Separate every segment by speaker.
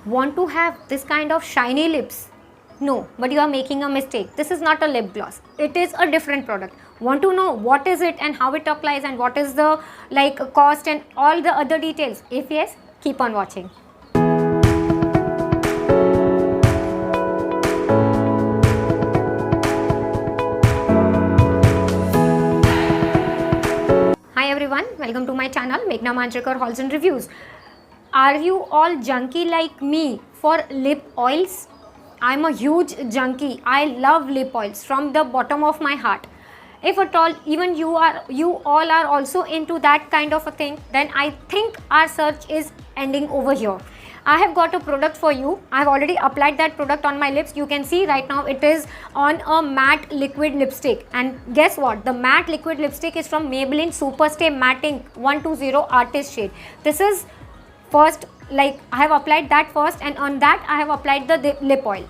Speaker 1: Want to have this kind of shiny lips? No, but you are making a mistake. This is not a lip gloss. It is a different product. Want to know what is it and how it applies and what is the cost and all the other details? If yes, keep on watching. Hi everyone, welcome to my channel Meghna Manjrekar Hauls and Reviews. Are you all junkie like me for lip oils? I'm a huge junkie. I love lip oils from the bottom of my heart. If at all even you all are also into that kind of a thing, then I think our search is ending over here. I have got a product for you. I have already applied that product on my lips. You can see right now it is on a matte liquid lipstick, and guess what, the matte liquid lipstick is from Maybelline Super Stay Matte 120 Artist Shade. This is first, I have applied that first, and on that I have applied the lip oil.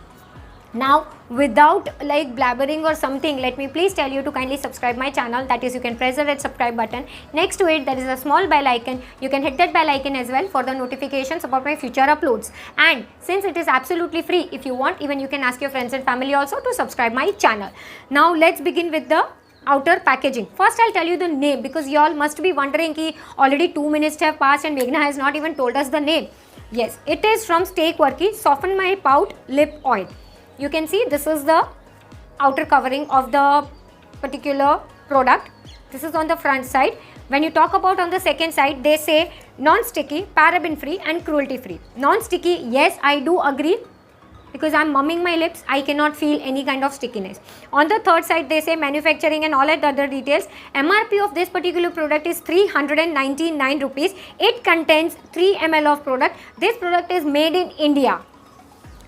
Speaker 1: Now without blabbering or something, let me please tell you to kindly subscribe my channel. That is, you can press the red subscribe button. Next to it there is a small bell icon. You can hit that bell icon as well for the notifications about my future uploads. And since it is absolutely free, if you want, even you can ask your friends and family also to subscribe my channel. Now let's begin with the outer packaging. First I'll tell you the name, because you all must be wondering ki already 2 minutes have passed and Meghna has not even told us the name. Yes, it is from Stay Quirky Soften My Pout Lip Oil. You can see this is the outer covering of the particular product. This is on the front side. When you talk about on the second side, they say non-sticky, paraben free and cruelty free. Non-sticky, yes, I do agree, because I'm mumming my lips, I cannot feel any kind of stickiness. On the third side, they say manufacturing and all the other details. MRP of this particular product is 399 rupees. It contains 3 ml of product. This product is made in India.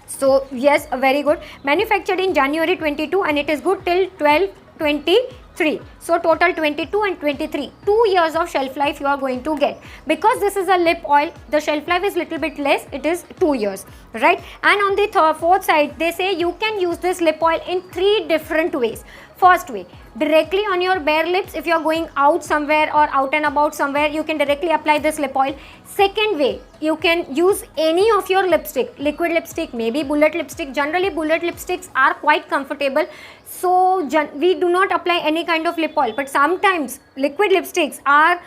Speaker 1: So yes, very good. Manufactured in January 22 and it is good till 12/23. So total 22 and 23. 2 years of shelf life you are going to get. Because this is a lip oil, the shelf life is little bit less. It is 2 years, right? And on the fourth side, they say you can use this lip oil in 3 different ways. First way, directly on your bare lips. If you are going out somewhere or out and about somewhere, you can directly apply this lip oil. Second way, you can use any of your lipstick, liquid lipstick, maybe bullet lipstick. Generally bullet lipsticks are quite comfortable, so we do not apply any kind of lip oil, but sometimes liquid lipsticks are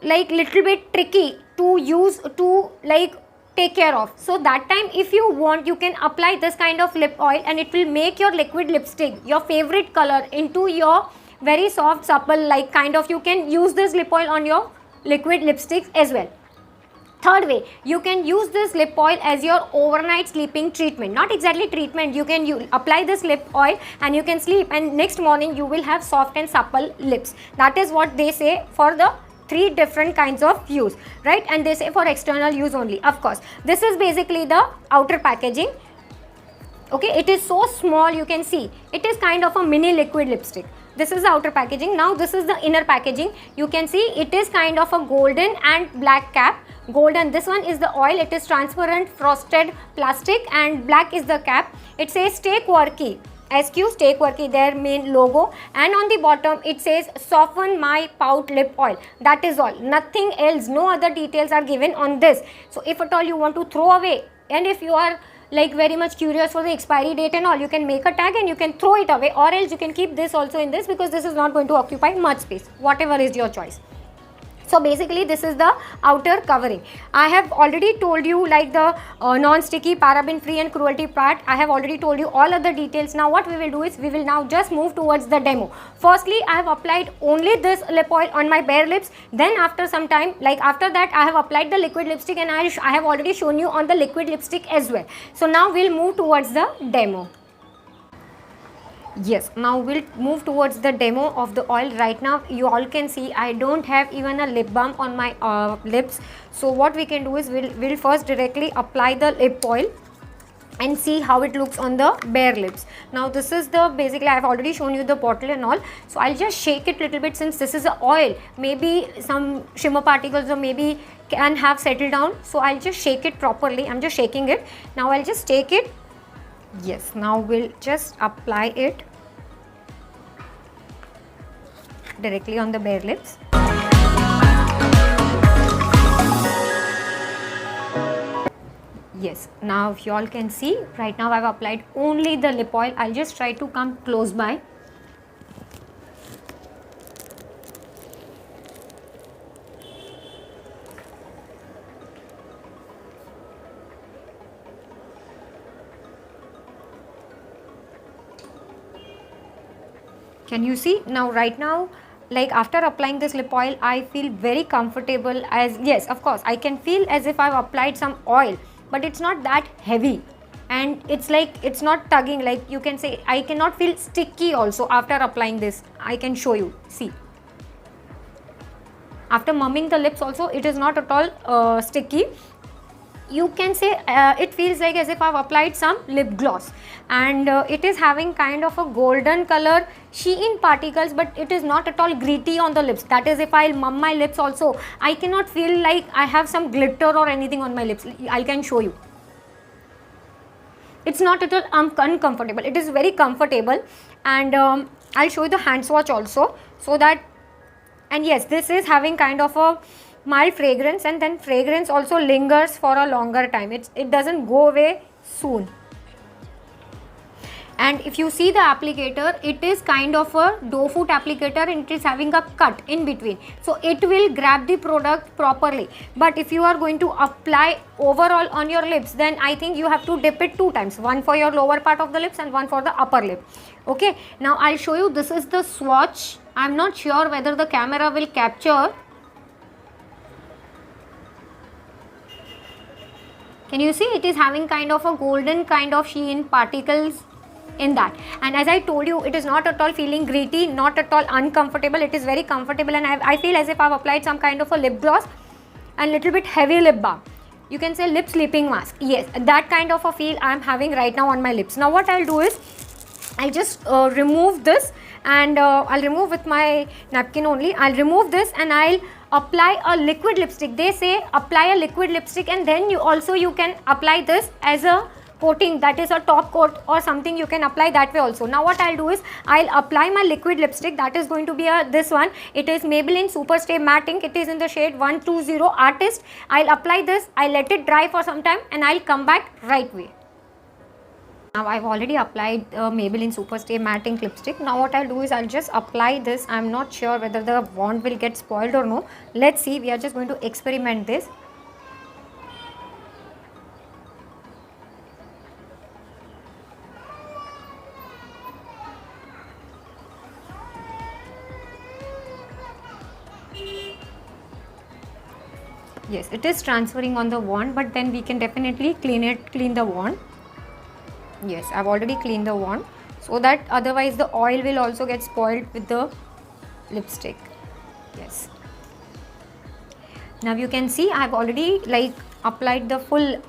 Speaker 1: little bit tricky to use, to take care of. So that time, if you want, you can apply this kind of lip oil and it will make your liquid lipstick, your favorite color, into your very soft, supple kind of. You can use this lip oil on your liquid lipsticks as well. Third way, you can use this lip oil as your overnight sleeping treatment. Not exactly treatment, you can apply this lip oil and you can sleep, and next morning you will have soft and supple lips. That is what they say for the 3 different kinds of use, right? And they say for external use only. Of course, this is basically the outer packaging. Okay, it is so small, you can see it is kind of a mini liquid lipstick. This is the outer packaging. Now this is the inner packaging. You can see it is kind of a golden and black cap. Golden, this one is the oil. It is transparent frosted plastic and black is the cap. It says Stay Quirky, SQ Stay Quirky, their main logo, and on the bottom it says Soften My Pout Lip Oil. That is all, nothing else, no other details are given on this. So if at all you want to throw away, and if you are very much curious for the expiry date and all, you can make a tag and you can throw it away, or else you can keep this also in this, because this is not going to occupy much space, whatever is your choice. So basically this is the outer covering. I have already told you the non-sticky, paraben free and cruelty part. I have already told you all other details. Now what we will do is, we will now just move towards the demo. Firstly, I have applied only this lip oil on my bare lips. Then after some time, after that, I have applied the liquid lipstick, and I have already shown you on the liquid lipstick as well. So now we'll move towards the demo. Yes, now we'll move towards the demo of the oil. Right now you all can see I don't have even a lip balm on my lips. So what we can do is, we'll first directly apply the lip oil and see how it looks on the bare lips. Now this is the, basically I have already shown you the bottle and all, so I'll just shake it little bit. Since this is a oil, maybe some shimmer particles or maybe can have settled down, so I'll just shake it properly. I'm just shaking it. Now I'll just take it. Yes, now we'll just apply it directly on the bare lips. Yes, now if you all can see, right now I've applied only the lip oil. I'll just try to come close by. Can you see? Now right now, like after applying this lip oil, I feel very comfortable. As yes, of course I can feel as if I've applied some oil, but it's not that heavy, and it's like it's not tugging, like you can say. I cannot feel sticky also after applying this. I can show you, see, after mumming the lips also, it is not at all sticky. You can say it feels like as if I've applied some lip gloss, and it is having kind of a golden color sheen particles, but it is not at all gritty on the lips. That is, if I'll mum my lips also, I cannot feel like I have some glitter or anything on my lips. I can show you. It's not at all uncomfortable. It is very comfortable, and I'll show you the hand swatch also, so that, and yes, this is having kind of a mild fragrance, and then fragrance also lingers for a longer time. It doesn't go away soon. And if you see the applicator, it is kind of a doe foot applicator, and it is having a cut in between, so it will grab the product properly. But if you are going to apply overall on your lips, then I think you have to dip it 2 times, one for your lower part of the lips and one for the upper lip. Okay, now I'll show you. This is the swatch. I'm not sure whether the camera will capture. Can you see? It is having kind of a golden kind of sheen particles in that, and as I told you, it is not at all feeling gritty, not at all uncomfortable. It is very comfortable, and I feel as if I've applied some kind of a lip gloss and little bit heavy lip balm. You can say lip sleeping mask. Yes, that kind of a feel I'm having right now on my lips. Now what I'll do is, I'll just remove this, and I'll remove with my napkin only. I'll remove this and I'll apply a liquid lipstick. They say apply a liquid lipstick, and then you can apply this as a coating, that is a top coat or something. You can apply that way also. Now what I'll do is, I'll apply my liquid lipstick. That is going to be this one. It is Maybelline Super Stay Matte Ink. It is in the shade 120 Artist. I'll apply this, I'll let it dry for some time, and I'll come back right away. Now I've already applied Maybelline Super Stay Matte Ink lipstick. Now what I'll do is, I'll just apply this. I'm not sure whether the wand will get spoiled or no. Let's see. We are just going to experiment this. Yes, it is transferring on the wand, but then we can definitely clean the wand. Yes, I've already cleaned the wand, so that otherwise the oil will also get spoiled with the lipstick. Yes. Now you can see I've already applied the full.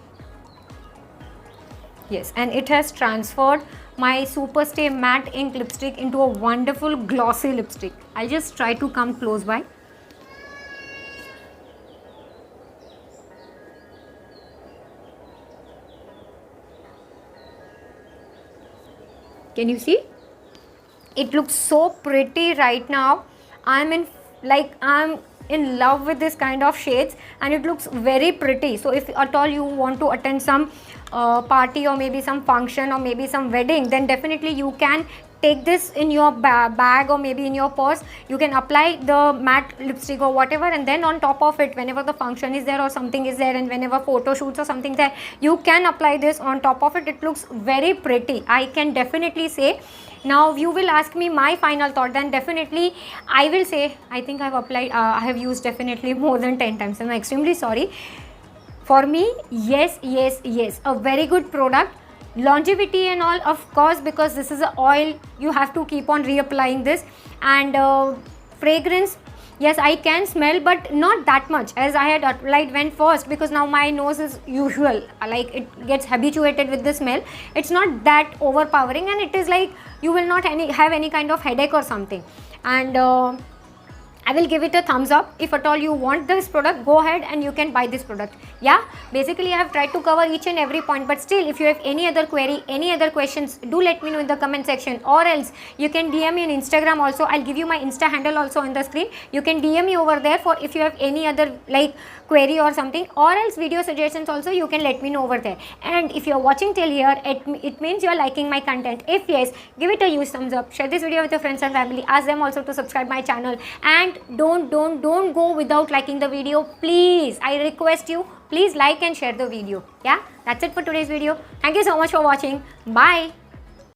Speaker 1: Yes, and it has transferred my Super Stay Matte Ink lipstick into a wonderful glossy lipstick. I'll just try to come close by. Can you see? It looks so pretty right now. I'm in love with this kind of shades, and it looks very pretty. So if at all you want to attend some party, or maybe some function, or maybe some wedding, then definitely you can take this in your bag, or maybe in your purse. You can apply the matte lipstick or whatever, and then on top of it, whenever the function is there or something is there, and whenever photo shoots or something there, you can apply this on top of it. It looks very pretty, I can definitely say. Now you will ask me my final thought, then definitely I will say, I think I've applied, I have used definitely more than 10 times. I'm extremely sorry. For me, yes, a very good product. Longevity and all, of course, because this is an oil, you have to keep on reapplying this. And fragrance, yes, I can smell, but not that much as I had applied when first, because now my nose is usual, like it gets habituated with the smell. It's not that overpowering, and it is like you will not have any kind of headache or something. And I will give it a thumbs up. If at all you want this product, go ahead and you can buy this product. Yeah, basically I have tried to cover each and every point, but still if you have any other query, any other questions, do let me know in the comment section, or else you can DM me on Instagram also. I'll give you my Insta handle also on the screen. You can DM me over there for if you have any other like query or something, or else video suggestions also you can let me know over there. And if you are watching till here, it means you are liking my content. If yes, give it a huge thumbs up, share this video with your friends and family, ask them also to subscribe my channel, and don't go without liking the video, please. I request you, please like and share the video. Yeah, that's it for today's video. Thank you so much for watching. Bye.